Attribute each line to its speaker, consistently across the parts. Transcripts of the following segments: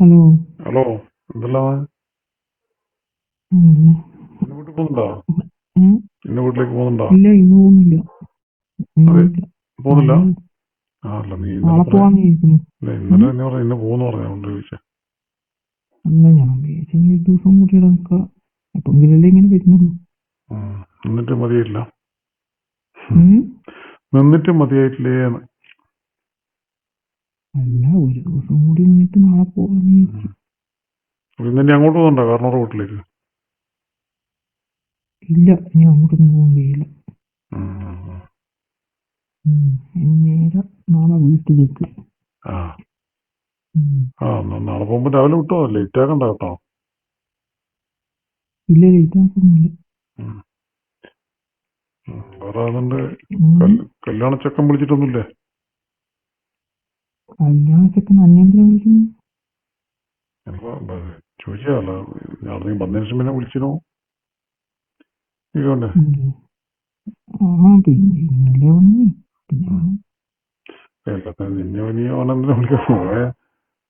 Speaker 1: Hello.
Speaker 2: Hello. എന്തെല്ലാം
Speaker 1: എന്ത്?
Speaker 2: ഇന്ന് വീട്ടിൽ പോകുന്നുണ്ടോ?
Speaker 1: ഉം?
Speaker 2: ഇന്ന് വീട്ടിലേക്ക് പോകുന്നുണ്ടോ?
Speaker 1: ഇല്ല, ഇന്ന് പോകുന്നില്ല. ഇന്ന്
Speaker 2: അതെ,
Speaker 1: പോയില്ല.
Speaker 2: പോകുന്നില്ല.
Speaker 1: നാളെ
Speaker 2: ആ, അല്ല, നീ ഇന്നലെ
Speaker 1: നാളെ
Speaker 2: പറയാ.
Speaker 1: പോവാന്ന് വിചാരിക്കുന്നു.
Speaker 2: ഇല്ല,
Speaker 1: ഉം?
Speaker 2: ഇന്നലെ എന്നെ പറഞ്ഞു ഇന്ന് പോകുന്നു പറഞ്ഞു, അതുകൊണ്ട് ചോദിച്ചേ.
Speaker 1: അല്ല, ഞാൻ വിചാരിച്ചു ഒരു ദിവസം കൂടി ഇവിടെ നിൽക്കാം. എപ്പെങ്കിലല്ലേ ഇങ്ങനെ വരുന്നുള്ളൂ.
Speaker 2: ഉം. നിന്നിട്ട് മതിയായിട്ടില്ല. ഉം.
Speaker 1: ഉം?
Speaker 2: നിന്നിട്ട് മതിയായിട്ടില്ലേന്ന്.
Speaker 1: അല്ല, ഒരു ദിവസം കൂടി നിന്നിട്ട് നാളെ പോവാന്ന് വിചാരിച്ചു.
Speaker 2: ഇന്ന് ഇനി അങ്ങോട്ട് പോകുന്നുണ്ടോ കാരണവരുടെ വീട്ടിലേക്ക്?
Speaker 1: ഇല്ല, ഇനി അങ്ങോട്ടൊന്നും പോകാൻ കഴിയില്ല.
Speaker 2: ഉം.
Speaker 1: ഇനി നേരെ നാളെ വീട്ടിലേക്ക്.
Speaker 2: ആ
Speaker 1: ഉം.
Speaker 2: ആ എന്നാ നാളെ പോകുമ്പോ രാവിലെ വിട്ടോ, ലേറ്റ് ആക്കണ്ട കേട്ടോ.
Speaker 1: ഇല്ല, ലേറ്റ് ആക്കൊന്നുമില്ല.
Speaker 2: ഉം. വേറെ അതുകൊണ്ട്
Speaker 1: ഉം.
Speaker 2: കല്യാണ ചെക്കൻ വിളിച്ചിട്ടൊന്നുമില്ലേ?
Speaker 1: കല്യാണ ചെക്കൻ അന്യന്തിനെ വിളിക്കുന്നു.
Speaker 2: ചോദിച്ചല്ല, ഞാൻ നീ വന്നതിന് ശേഷം പിന്നെ വിളിച്ചിനോ ഇതുകൊണ്ട്.
Speaker 1: ഉം. പിന്നെ ഇന്നലെ വന്നേ. പിന്നെ
Speaker 2: നിന്നെ ഇനി അവനെന്തിനാ വിളിക്കുന്നു?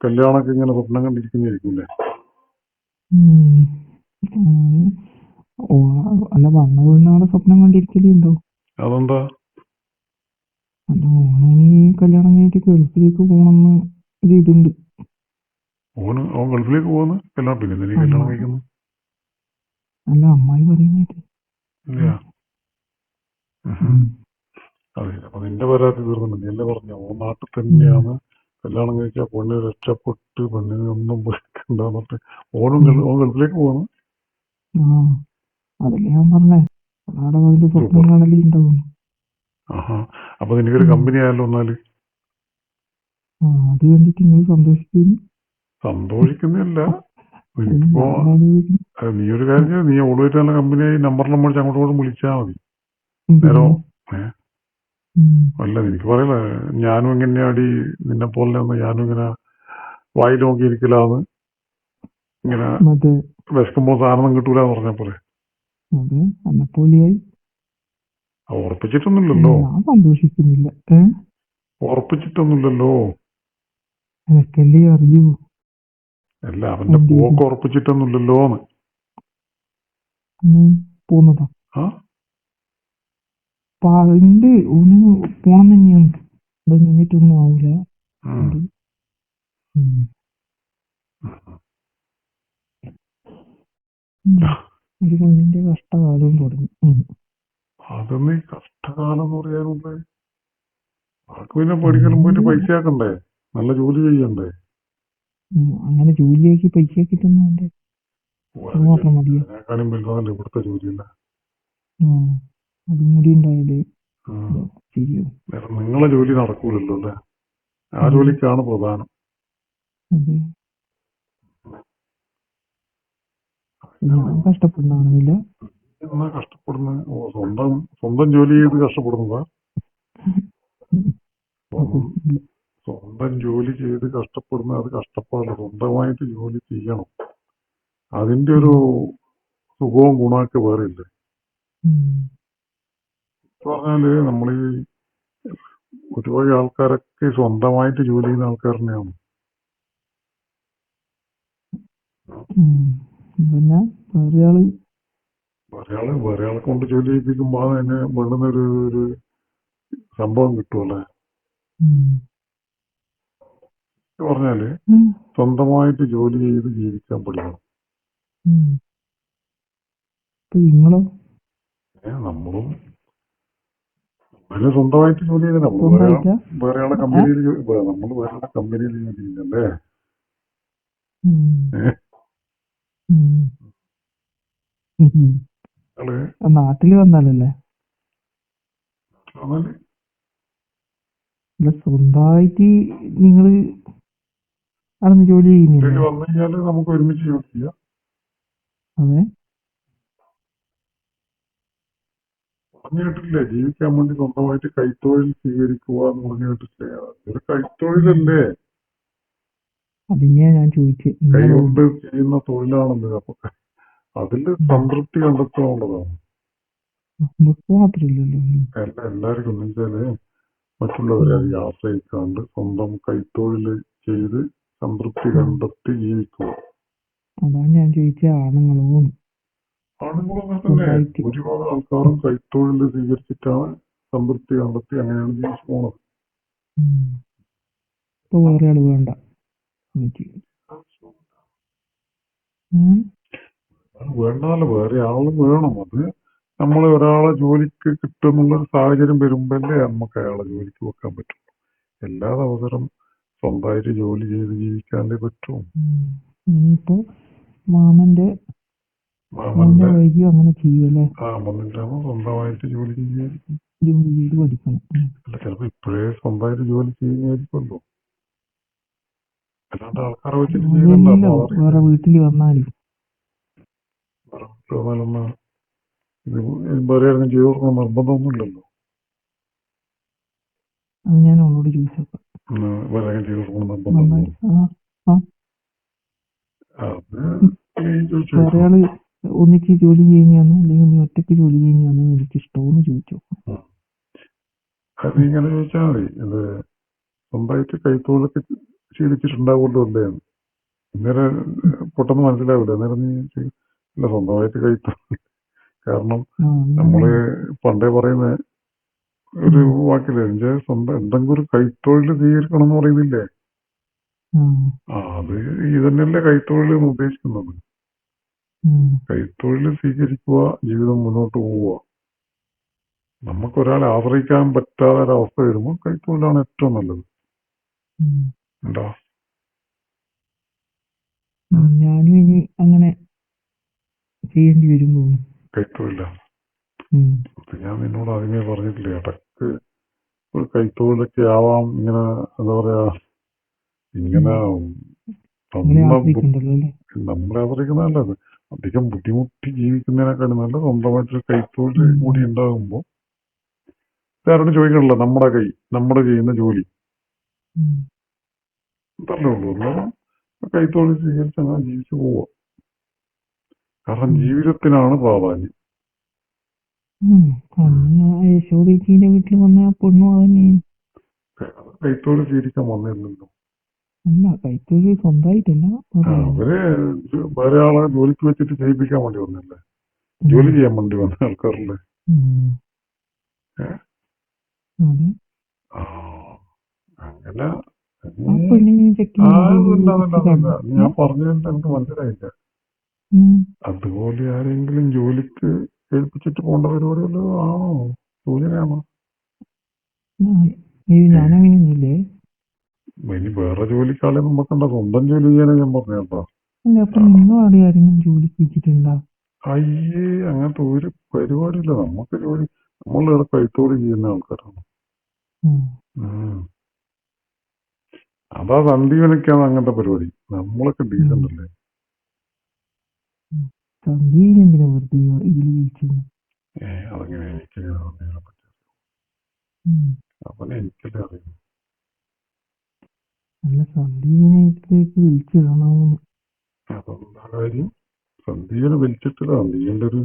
Speaker 2: കല്യാണമൊക്കെ ഇങ്ങനെ സ്വപ്നം കണ്ടിരിക്കുന്നതായിരിക്കും.
Speaker 1: ഉം. ഓ, അല്ല, വന്ന വീടിനാടെ സ്വപ്നം കണ്ടിരിക്കലേ ഉണ്ടാവും.
Speaker 2: അതെന്താ?
Speaker 1: അല്ല, ഓനെ കല്യാണം കഴിഞ്ഞിട്ട് ഗൾഫിലേക്ക് പോകണമെന്ന് ഒരു ഇതുണ്ട്.
Speaker 2: അവൻ ഗൾഫിലേക്ക് പോകുന്നു കല്യാണം, പിന്നെ എന്തിനാ ഈ
Speaker 1: അമ്മ
Speaker 2: കല്യാണം കഴിക്കുന്നു?
Speaker 1: അല്ല, അമ്മായി പറയുന്നേട്ട്.
Speaker 2: ഇല്ല. അതെ, അപ്പൊ നിന്റെ പരാതി തീർന്നുണ്ട്. നീ അല്ലേ പറഞ്ഞ ഓൻ നാട്ടിൽ തന്നെയാണ്, കല്യാണം കഴിച്ച പെണ്ണ് രക്ഷപ്പെട്ട് പെണ്ണിനെ ഒന്നും പോയിണ്ടാന്നിട്ട് ഓൻ ഗൾഫിലേക്ക് പോകുന്നു.
Speaker 1: ആ, അതല്ലേ ഞാൻ പറഞ്ഞേ, അവിടെ അതിന്റെ സ്വപ്നം
Speaker 2: സൂപ്പർ.
Speaker 1: കാണലേ ഉണ്ടാവും.
Speaker 2: ആഹാ. അപ്പൊ നിനക്കൊരു കമ്പനി ആയാലോ എന്നാല്?
Speaker 1: അത് കണ്ടിട്ട് നിങ്ങൾ സന്തോഷിക്കുന്നു.
Speaker 2: സന്തോഷിക്കുന്നില്ല.
Speaker 1: അത്
Speaker 2: നിനക്കിപ്പോ
Speaker 1: ഞാൻ ആലോചിക്കുന്നു.
Speaker 2: നീ ഒരു കാര്യം ചെയ്യ, നീ ഓടുമായിട്ട് നല്ല കമ്പനിയായി നമ്പറിലും വിളിച്ച് അങ്ങോട്ടും ഇങ്ങോട്ടും വിളിച്ചാൽ മതി. നേരോ
Speaker 1: പിന്നെ
Speaker 2: അല്ല, എനിക്ക് പറയല, ഞാനും എങ്ങനെയാടി നിന്നെ പോലെ ഒന്ന് ഞാനും ഇങ്ങനെ വായി നോക്കിയിരിക്കലാന്ന്, ഇങ്ങനെ
Speaker 1: മറ്റേ
Speaker 2: വിശക്കുമ്പോ സാധനം കിട്ടൂലെന്ന് പറഞ്ഞ പോലെ.
Speaker 1: അത് അന്നപ്പോലെയായി.
Speaker 2: ഉറപ്പിച്ചിട്ടൊന്നുമില്ലല്ലോ.
Speaker 1: ഞാൻ സന്തോഷിക്കുന്നില്ല.
Speaker 2: ഉറപ്പിച്ചിട്ടൊന്നുമില്ലല്ലോ.
Speaker 1: എനക്കല്ലേ അറിയൂ.
Speaker 2: അല്ല, അവന്റെ പോക്ക് ഉറപ്പിച്ചിട്ടൊന്നുമില്ലല്ലോന്ന്.
Speaker 1: പോന്നതാ
Speaker 2: ആ
Speaker 1: ഉണ്ട്. ഓന് പോണം തന്നെയാണ്. ഇവിടെ നിന്നിട്ടൊന്നും ആവൂല. ഒരു പെണ്ണിന്റെ കഷ്ടകാലവും തുടങ്ങി.
Speaker 2: അതൊന്നും ഈ കഷ്ടകാലം എന്ന് പറയാനുണ്ട്. ആർക്ക് പിന്നെ പഠിക്കലും പോയിട്ട് പൈസ ആക്കണ്ടേ, നല്ല ജോലി ചെയ്യണ്ടേ?
Speaker 1: അങ്ങനെ ജോലിയാക്കി പൈസ കിട്ടുന്ന അത് മാത്രം മതിയോ?
Speaker 2: അതിനേക്കാളും വലുതല്ലേ ഇവിടുത്തെ ജോലിയല്ല.
Speaker 1: അതും കൂടി ഉണ്ടായാലേ ശരിയാവും.
Speaker 2: നിങ്ങളെ ജോലി നടക്കൂലല്ലോ അല്ലേ? ആ ജോലിക്കാണ് പ്രധാനം.
Speaker 1: അതെ, ഞാൻ കഷ്ടപ്പെടുന്നില്ല.
Speaker 2: എന്നാ കഷ്ടപ്പെടുന്ന സ്വന്തം സ്വന്തം ജോലി ചെയ്ത് കഷ്ടപ്പെടുന്നതാ? സ്വന്തം ജോലി ചെയ്ത് കഷ്ടപ്പെടുന്ന അത് കഷ്ടപ്പാടില്ല. സ്വന്തമായിട്ട് ജോലി ചെയ്യണം. അതിന്റെ ഒരു സുഖവും ഗുണമൊക്കെ വേറെ ഇല്ലേ? പറഞ്ഞാല് നമ്മളീ ഒരുപാട് ആൾക്കാരൊക്കെ സ്വന്തമായിട്ട് ജോലി ചെയ്യുന്ന ആൾക്കാർ തന്നെയാണ്.
Speaker 1: പിന്നെ
Speaker 2: വേറെ ആളെ കൊണ്ട് ജോലി ചെയ്യിപ്പിക്കുമ്പോ അതിന് വേണ്ടുന്ന ഒരു സംഭവം കിട്ടുമല്ലേ? പറഞ്ഞാല് സ്വന്തമായിട്ട് ജോലി ചെയ്ത് ജീവിക്കാൻ പഠിക്കണം.
Speaker 1: നിങ്ങളോ?
Speaker 2: നമ്മളും അതിന് സ്വന്തമായിട്ട് ജോലി ചെയ്ത് വേറെ ആളെ കമ്പനിയിൽ നമ്മൾ വേറെ ആളെ കമ്പനിയിൽ ജോലി ചെയ്യുന്നല്ലേ?
Speaker 1: നാട്ടില് വന്നാലല്ലേ? സ്വന്തമായിട്ട് നിങ്ങള് അവിടുന്ന് ജോലി ചെയ്യുന്നില്ല?
Speaker 2: വന്നു കഴിഞ്ഞാല് നമുക്ക് ഒരുമിച്ച് ജോലി ചെയ്യാം.
Speaker 1: അതെ,
Speaker 2: പറഞ്ഞു കേട്ടില്ലേ? ജീവിക്കാൻ വേണ്ടി സ്വന്തമായിട്ട് കൈത്തൊഴിൽ സ്വീകരിക്കുക എന്ന് പറഞ്ഞു കേട്ടില്ലേ? ഒരു കൈത്തൊഴിലല്ലേ?
Speaker 1: അതിനെയാ ഞാൻ ചോദിച്ചത്.
Speaker 2: കൈ കൊണ്ട് ചെയ്യുന്ന തൊഴിലാണല്ലോ. അപ്പൊ അതില് സംതൃപ്തി കണ്ടെത്താനുള്ളതാണ്.
Speaker 1: മാത്രമില്ലല്ലോ.
Speaker 2: എല്ലാവർക്കും എന്ന് വെച്ചാല് മറ്റുള്ളവരെ ആശ്രയിക്കാണ്ട് സ്വന്തം കൈത്തൊഴിൽ ചെയ്ത് സംതൃപ്തി കണ്ടെത്തി ജീവിക്കുക.
Speaker 1: അതാണ് ഞാൻ ചോദിച്ച ആണുങ്ങളും
Speaker 2: ആണുങ്ങളും അങ്ങനെ തന്നെ. ഒരുപാട് ആൾക്കാരും കൈത്തൊഴിൽ സ്വീകരിച്ചിട്ടാണ് സംതൃപ്തി കണ്ടെത്തി അങ്ങനെയാണ് ജീവിച്ചു പോണത്.
Speaker 1: ഇപ്പൊ വേറെ ആള് വേണ്ട
Speaker 2: വേണ്ടാലോ, വേറെ ആളും വേണം. അത് നമ്മൾ ഒരാളെ ജോലിക്ക് കിട്ടുന്നുള്ളൊരു സാഹചര്യം വരുമ്പോഴല്ലേ നമുക്ക് അയാളെ ജോലിക്ക് വെക്കാൻ പറ്റും. എല്ലാ അവസരം സ്വന്തമായിട്ട് ജോലി ചെയ്ത് ജീവിക്കാനേ പറ്റും.
Speaker 1: ഇനിയിപ്പോ മാമന്റെ വൈകി അങ്ങനെ ചെയ്യൂല്ലേ?
Speaker 2: സ്വന്തമായിട്ട് ജോലി
Speaker 1: ചെയ്ത് പഠിക്കണം.
Speaker 2: അല്ല, ചിലപ്പോ ഇപ്പോഴേ സ്വന്തമായിട്ട് ജോലി ചെയ്യുന്നതായിരിക്കുമല്ലോ. അല്ലാണ്ട് ആൾക്കാരെ വെച്ചിട്ട് ചെയ്യുന്നുണ്ടോ?
Speaker 1: വേറെ വീട്ടിൽ വന്നാലും
Speaker 2: വേറെ ആരെങ്കിലും ചെയ്തു കൊടുക്കണം നിർബന്ധമൊന്നുമില്ലല്ലോ.
Speaker 1: അത് ഞാൻ അവളോട് ചോദിച്ചപ്പോ
Speaker 2: വേറെ ആരെങ്കിലും ചെയ്തു കൊടുക്കണം നിർബന്ധമൊന്നും.
Speaker 1: വേറെ ആള് ഒന്നിച്ച് ജോലി ചെയ്യുന്നതാണോ അല്ലെങ്കിൽ നീ ഒറ്റയ്ക്ക് ജോലി ചെയ്യുന്നതാണോ എനിക്ക് ഇഷ്ടമെന്ന് ചോദിച്ചു.
Speaker 2: അത് ഇങ്ങനെ ചോദിച്ചാൽ മതി. ഇത് സ്വന്തമായിട്ട് കൈത്തൊഴിലൊക്കെ ശീലിച്ചിട്ടുണ്ടാവുമല്ലോ അല്ലേ? അന്നേരം പൊട്ടെന്ന് മനസ്സിലാവില്ല. അന്നേരം നീ ഇല്ല സ്വന്തമായിട്ട് കൈത്തൊഴിൽ. കാരണം നമ്മള് പണ്ടേ പറയുന്ന ഒരു വാക്കില്ലേ, സ്വന്തം എന്തെങ്കിലും ഒരു കൈത്തൊഴിൽ സ്വീകരിക്കണം എന്ന് പറയുന്നില്ലേ? അത് ഈ തന്നെയല്ലേ കൈത്തൊഴിൽ എന്ന് ഉദ്ദേശിക്കുന്നത്. കൈത്തൊഴിൽ സ്വീകരിക്കുക, ജീവിതം മുന്നോട്ട് പോവുക. നമുക്കൊരാളെ ആശ്രയിക്കാൻ പറ്റാത്ത ഒരവസ്ഥ വരുമ്പോൾ കൈത്തൊഴിലാണ് ഏറ്റവും നല്ലത്. എന്താ
Speaker 1: ഞാനും ഇനി അങ്ങനെ ചെയ്യേണ്ടി വരും തോന്നുന്നു.
Speaker 2: കൈത്തൊഴില ഞാൻ നിന്നോട് ആദ്യമേ പറഞ്ഞിട്ടില്ലേ, ഇടക്ക് ഒരു കൈത്തൊഴിലൊക്കെ ആവാം. ഇങ്ങനെ എന്താ പറയാ, ഇങ്ങനെ നമ്മളെ ആശ്രയിക്കുന്നതല്ലത്. അധികം ബുദ്ധിമുട്ടി ജീവിക്കുന്നതിനെക്കാളും നല്ല സ്വന്തമായിട്ടൊരു കൈത്തൊഴിൽ കൂടി ഉണ്ടാകുമ്പോ ആരോടും ചോദിക്കണല്ലോ. നമ്മുടെ ചെയ്യുന്ന ജോലി ഇതല്ലേ ഉള്ളൂ. അന്നേരം കൈത്തൊഴിൽ സ്വീകരിച്ച് അങ്ങനെ ജീവിച്ചു പോവുക. കാരണം ജീവിതത്തിനാണ് പ്രാധാന്യം.
Speaker 1: യശോദീന്റെ വീട്ടിൽ വന്ന പൊണ്ണു
Speaker 2: കൈത്തൊഴിൽ സ്വീകരിക്കാൻ വന്നില്ലല്ലോ.
Speaker 1: അല്ല, കൈത്തൊഴിൽ സ്വന്തമായിട്ടല്ല,
Speaker 2: അവര് വേറെ ആളെ ജോലിക്ക് വെച്ചിട്ട് ചെയ്യിപ്പിക്കാൻ വേണ്ടി വന്നല്ലേ, ജോലി ചെയ്യാൻ വേണ്ടി വന്ന ആൾക്കാരല്ലേ. അങ്ങനെ ഞാൻ പറഞ്ഞതിന്റെ എനിക്ക് മനസ്സിലായില്ല. അതുപോലെ ആരെങ്കിലും ജോലിക്ക് ഏൽപ്പിച്ചിട്ട് പോകേണ്ട പരിപാടി വല്ലതും ആണോ? സൂചനയാണോ?
Speaker 1: ഞാനങ്ങനെയൊന്നുമില്ലേ.
Speaker 2: ഇനി വേറെ ജോലിക്കാളെ നമുക്കുണ്ട, സ്വന്തം ജോലി ചെയ്യാനേ ഞാൻ പറഞ്ഞേട്ടാ. അയ്യേ, അങ്ങനത്തെ ഒരു പരിപാടിയില്ല. നമുക്ക് ജോലി, നമ്മളിവിടെ കൈത്തോട് ചെയ്യുന്ന ആൾക്കാരാണ്. അതാ സന്ദീപനൊക്കെയാണ് അങ്ങനത്തെ പരിപാടി. നമ്മളൊക്കെ ഡീസന്റ് അല്ലേ. അതങ്ങനെ എനിക്ക് അവനെ എനിക്കല്ലേ അറിയാം. അതെന്താ കാര്യം? സന്ദീപനെ വിളിച്ചിട്ടില്ല. സന്ദീപിന്റെ ഒരു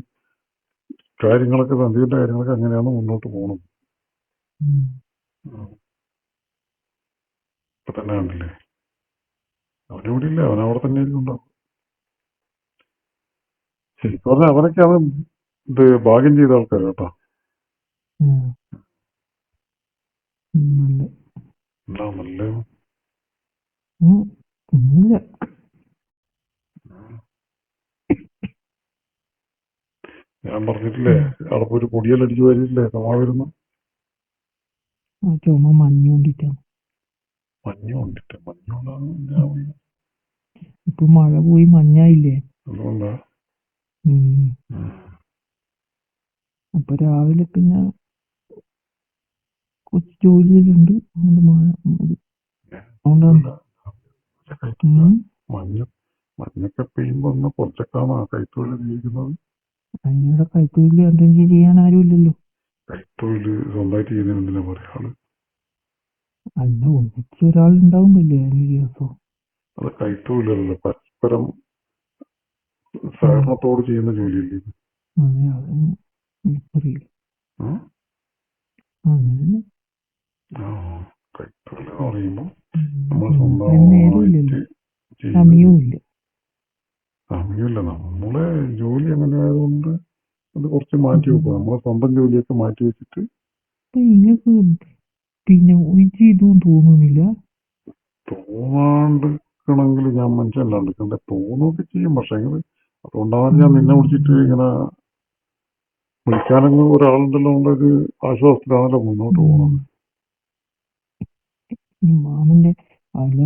Speaker 2: കാര്യങ്ങളൊക്കെ അങ്ങനെയാണ് മുന്നോട്ട് പോകണം. ഇപ്പൊ തന്നെ കണ്ടില്ലേ, അവനിവിടെ ഇല്ല, അവനവിടെ തന്നെ ഉണ്ടാവും. ശരിക്കും പറഞ്ഞാൽ അവനൊക്കെയാണ് ഇത് ഭാഗ്യം ചെയ്ത ആൾക്കാർ കേട്ടോ. എന്താ നല്ല ഞാൻ പറഞ്ഞിട്ടില്ലേ, അവിടെ പോയി ഒരു പൊടിയെല്ലാം വരില്ലേ സമാവരുന്നു. മഞ്ഞുകൊണ്ടിട്ടാണ്
Speaker 1: ഇപ്പൊ മഴ പോയി മഞ്ഞായില്ലേ.
Speaker 2: അതുകൊണ്ടാ.
Speaker 1: അപ്പൊ രാവിലെ പിന്നെ കുറച്ച് ജോലിയിലുണ്ട്.
Speaker 2: മഞ്ഞൊക്കെ പെയ്യുമ്പോ ഒന്ന് കുറച്ചൊക്കെയാണ് കൈത്തൊഴിൽ ജീവിക്കുന്നത്.
Speaker 1: അതിനിടെ കൈത്തൊഴിൽ എന്തെങ്കിലും ചെയ്യാൻ ആരും ഇല്ലല്ലോ.
Speaker 2: കൈത്തൊഴിൽ സ്വന്തമായിട്ട് ചെയ്യുന്നതിന് എന്തിനാ പറയാ ആള്?
Speaker 1: അല്ല, ഒന്നിച്ച് ഒരാളുണ്ടാവുമ്പല്ലേ അതിനൊരു ദിവസം.
Speaker 2: അത് കൈത്തൊഴിലല്ല, പരസ്പരം സഹകരണത്തോട് ചെയ്യുന്ന ജോലിയല്ലേ.
Speaker 1: അതെ, എനിക്കറിയില്ല. അങ്ങനെ കൈത്തൊഴിൽ എന്ന് പറയുമ്പോ നമ്മൾ സ്വന്തമായിട്ട് സമയവും ഇല്ല.
Speaker 2: സമയമില്ല. നമ്മളെ ജോലി അങ്ങനെ ആയതുകൊണ്ട് അത് കുറച്ച് മാറ്റി വെക്കും. നമ്മളെ സ്വന്തം ജോലിയൊക്കെ മാറ്റി വെച്ചിട്ട്
Speaker 1: അപ്പൊ നിങ്ങൾക്ക് പിന്നെ ഒരു ഇതും തോന്നുന്നില്ല?
Speaker 2: തോന്നാണ്ടിരിക്കണമെങ്കിൽ ഞാൻ മനുഷ്യനല്ലാണ്ട് കണ്ട തോന്നുകയൊക്കെ ചെയ്യും. പക്ഷെ അതുകൊണ്ടാണ് ഞാൻ നിന്നെ വിളിച്ചിട്ട് ഇങ്ങനെ വിളിക്കാനെങ്കിലും ഒരാളുണ്ടല്ലോ എന്നുള്ളൊരു ആശ്വാസത്തിലാണല്ലോ മുന്നോട്ട് പോകുന്നത്.
Speaker 1: ഈ മാമന്റെ അല്ല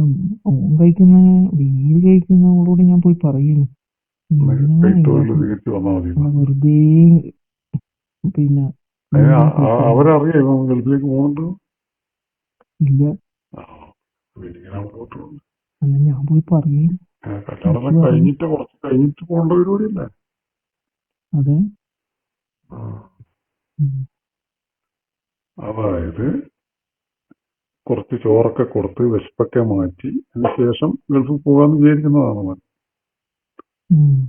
Speaker 1: ഓൻ കഴിക്കുന്ന വീട് കഴിക്കുന്നവളോട് ഞാൻ പോയി പറയുന്നു.
Speaker 2: കൈത്തൊഴിൽ സ്വീകരിച്ച് വന്നാൽ മതി.
Speaker 1: വെറുതെ പിന്നെ
Speaker 2: അവരറിയാം ഗൾഫിലേക്ക് പോകുന്നുണ്ട്.
Speaker 1: ഇല്ല,
Speaker 2: ഇങ്ങനെ മുന്നോട്ട് പോകുന്നു.
Speaker 1: അല്ല ഞാൻ പോയി പറയും.
Speaker 2: കല്യാണം കഴിഞ്ഞിട്ട് കുറച്ച് കഴിഞ്ഞിട്ട് പോകേണ്ട പരിപാടിയല്ലേ?
Speaker 1: അതെ.
Speaker 2: അതായത് കുറച്ച് ചോറൊക്കെ കൊടുത്ത് വിശപ്പൊക്കെ മാറ്റി അതിന് ശേഷം ഗൾഫിൽ പോകാന്ന് വിചാരിക്കുന്നതാണ് അവൻ.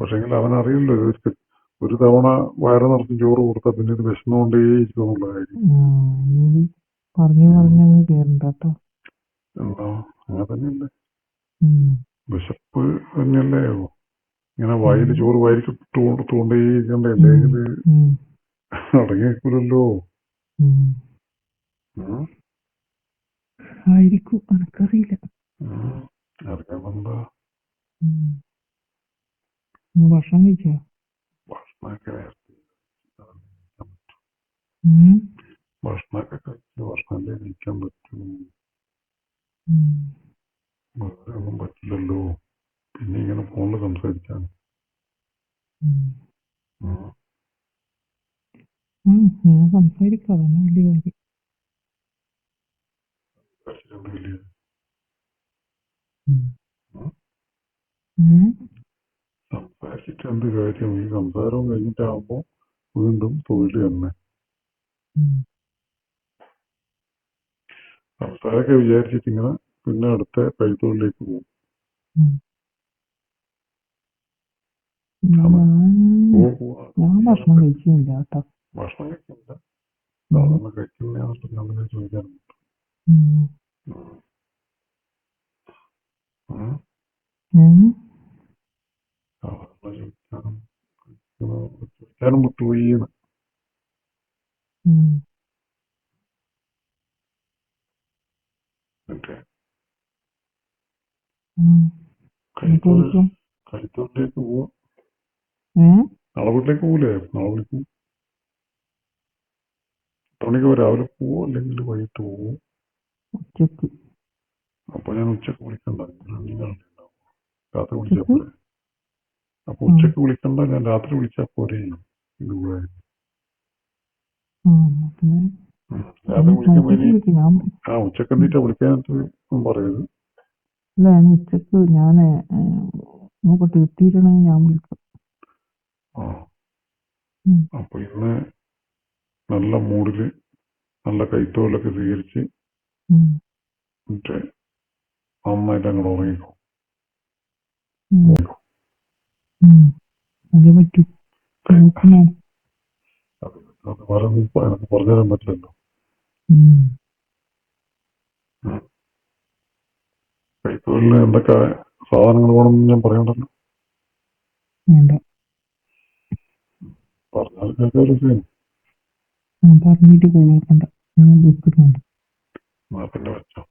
Speaker 2: പക്ഷെങ്കിൽ അവനറിയില്ലോ ഒരു തവണ വയറ് നിറച്ച് ചോറ് കൊടുത്താൽ പിന്നെ ഇത് വിശന്നുകൊണ്ടേയിരിക്കും എന്നുള്ള കാര്യം. എന്താ അങ്ങനെ തന്നെയല്ലേ? വിശപ്പ് തന്നെയല്ലേ? ഇങ്ങനെ വയല് ചോറ് വയലിക്ക് കൊടുത്തുകൊണ്ടേയിരിക്കണ്ടേ? അല്ലെങ്കിൽ അടങ്ങിയേക്കൂലല്ലോ.
Speaker 1: ആയിരിക്കും, എനിക്കറിയില്ല.
Speaker 2: അറിയാമെന്താ?
Speaker 1: ഭക്ഷണം കഴിച്ചാ?
Speaker 2: ഭക്ഷണമൊക്കെ കഴിച്ച് ഭക്ഷണമല്ലേ കഴിക്കാൻ പറ്റും. വേറെ ഒന്നും പറ്റില്ലല്ലോ. പിന്നെ ഇങ്ങനെ ഫോണിൽ സംസാരിക്കാൻ.
Speaker 1: ഞാൻ സംസാരിക്കാം, അതന്നെ വലിയ കാര്യം.
Speaker 2: സംസാരിച്ചിട്ട് എന്ത് കാര്യം? ഈ സംസാരവും കഴിഞ്ഞിട്ടാകുമ്പോ വീണ്ടും തൊഴിൽ തന്നെ. സംസാരമൊക്കെ വിചാരിച്ചിട്ട് ഇങ്ങനെ പിന്നെ അടുത്ത കൈത്തൊഴിലേക്ക് പോകും.
Speaker 1: ഞാൻ ഭക്ഷണം കഴിച്ചില്ല കേട്ടോ.
Speaker 2: ഭക്ഷണം കഴിക്കില്ല. സാധാരണ കഴിക്കുന്നതിനെ അങ്ങനെ ചോദിക്കാറുണ്ട്. ചോദിക്കാനും വിട്ടുപോയി. കൈത്തൊഴിലേക്ക് പോവാ. നാളെ വീട്ടിലേക്ക് പോകൂലേ? നാളെ വിളിക്കും. 8 മണിക്ക് രാവിലെ പോവോ അല്ലെങ്കിൽ വൈകിട്ട് പോവോ?
Speaker 1: ഉച്ചക്ക്.
Speaker 2: അപ്പൊ ഞാൻ ഉച്ചക്ക് വിളിക്കണ്ട, രാത്രി വിളിച്ചാ പോരെ? അപ്പൊ ഉച്ചക്ക് വിളിക്കണ്ട, ഞാൻ രാത്രി വിളിച്ചാ പോരെ? രാത്രി വിളിക്കുമ്പോ ഉച്ചക്ക് എന്തിട്ടാ വിളിക്കാനായിട്ട് പറയരുത്.
Speaker 1: അല്ല, ഉച്ചക്ക് ഞാൻ നോക്കട്ടെ, എത്തിയിട്ടുണ്ടെങ്കിൽ ഞാൻ വിളിക്കാം.
Speaker 2: അപ്പൊ ഇന്ന് നല്ല മൂഡില് നല്ല കൈത്തോലൊക്കെ സ്വീകരിച്ച് എന്നിട്ട് നന്നായിട്ട് അങ്ങോട്ട് ഉറങ്ങിക്കോ.
Speaker 1: അതേ പറ്റൂ.
Speaker 2: അത് എനിക്ക് പറഞ്ഞുതരാൻ പറ്റില്ലല്ലോ. കൈത്തൊഴിലിന് എന്തൊക്കെ സാധനങ്ങൾ വേണമെന്ന് ഞാൻ പറയണ്ടല്ലോ. പറഞ്ഞാൽ കേൾക്കാൻ
Speaker 1: പറഞ്ഞിട്ട് കൊള്ളാക്കണ്ട, ഞാൻ വെക്കുന്നുണ്ട്.
Speaker 2: പിന്നെ വെച്ചോ.